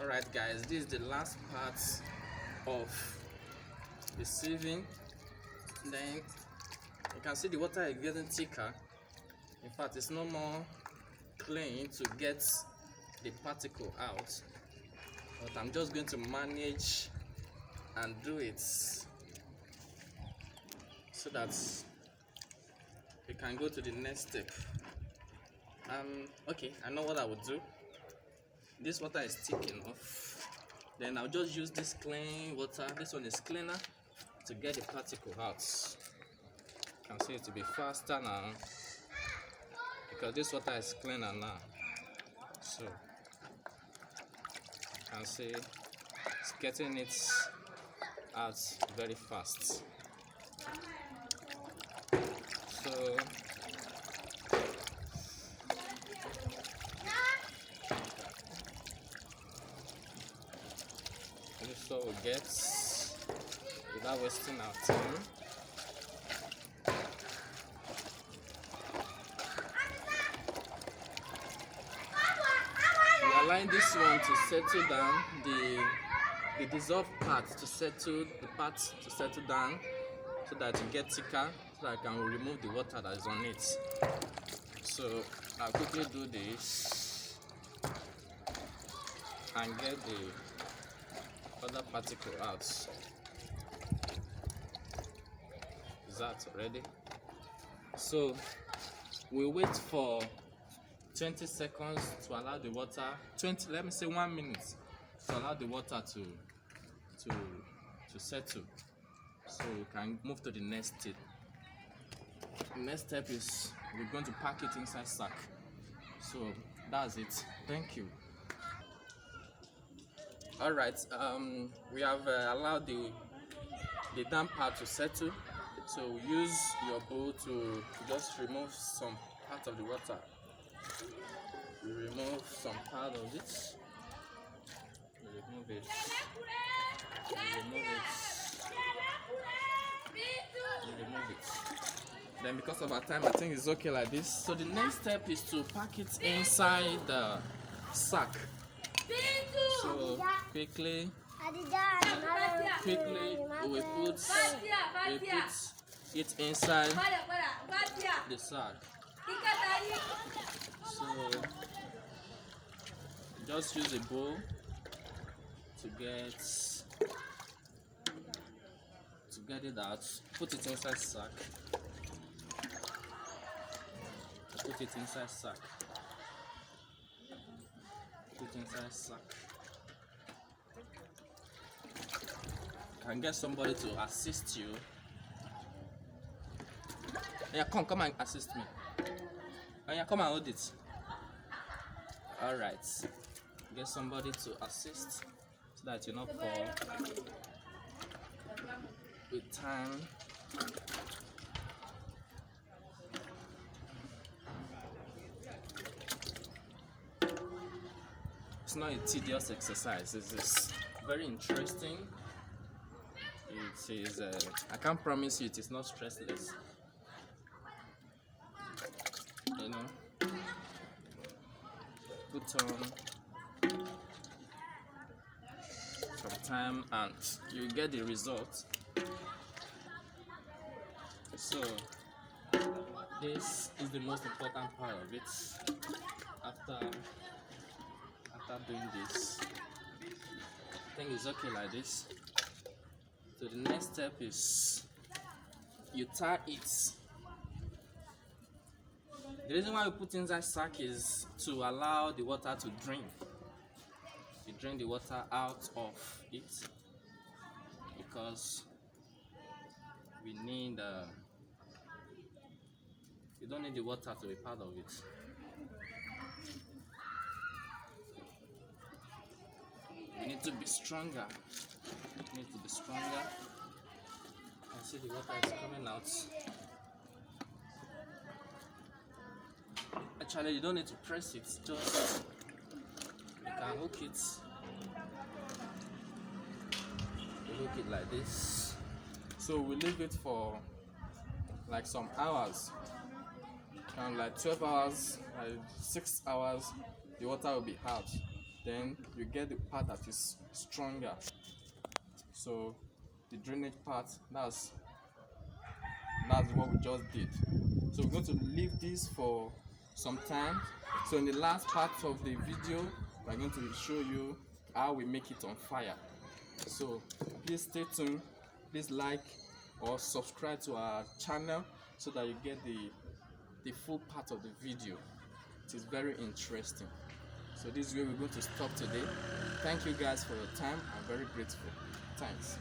Alright guys, this is the last part of the sieving. Then you can see the water is getting thicker. In fact, it's no more clean to get the particle out, but I'm just going to manage and do it so that we can go to the next step. Okay, I know what I would do. This water is thick enough, then I'll just use this clean water. This one is cleaner to get the particle out. You can see it to be faster now because this water is cleaner now. So you can see it's getting it out very fast. So this is what we get without wasting our time. We align this one to settle down, the dissolved part to settle, the part to settle down, so that it gets thicker, so that I can remove the water that is on it. So I'll quickly do this and get the other particle out. Is that ready? So we wait for 20 seconds to allow the water, 1 minute to allow the water to settle, so we can move to the next step. The next step is we're going to pack it inside sack. So that's it. Thank you. All right, we have allowed the damp part to settle, so use your bowl to just remove some part of the water. You remove some part of it. You remove it. You remove it. You remove it. Then because of our time, I think it's okay like this. So the next step is to pack it inside the sack. So quickly we put it inside the sack. So just use a bowl to get it out. Put it inside sack. Put it inside sack. Put it inside sack. You can get somebody to assist you. Yeah, come and assist me. Yeah, come and hold it. All right. Get somebody to assist so that you not fall with time. It's not a tedious exercise. It's very interesting. It is. I can't promise you it is not stressless. You know, put on some time and you get the result. So this is the most important part of it. After doing this, I think it's okay like this. So the next step is you tie it. The reason why we put inside sack is to allow the water to drain. You drain the water out of it because we need you don't need the water to be part of it. We need to be stronger. We need to be stronger. And see the water is coming out. Actually, you don't need to press it, just you can hook it. You hook it like this. So we leave it for like some hours, and like 12 hours, like 6 hours, the water will be out. then you get the part that is stronger. So the drainage part, that's what we just did. So we're going to leave this for some time. So in the last part of the video, we're going to show you how we make it on fire. So please stay tuned, please like or subscribe to our channel so that you get the full part of the video. It is very interesting. So this is where we're going to stop today. Thank you guys for your time. I'm very grateful. Thanks.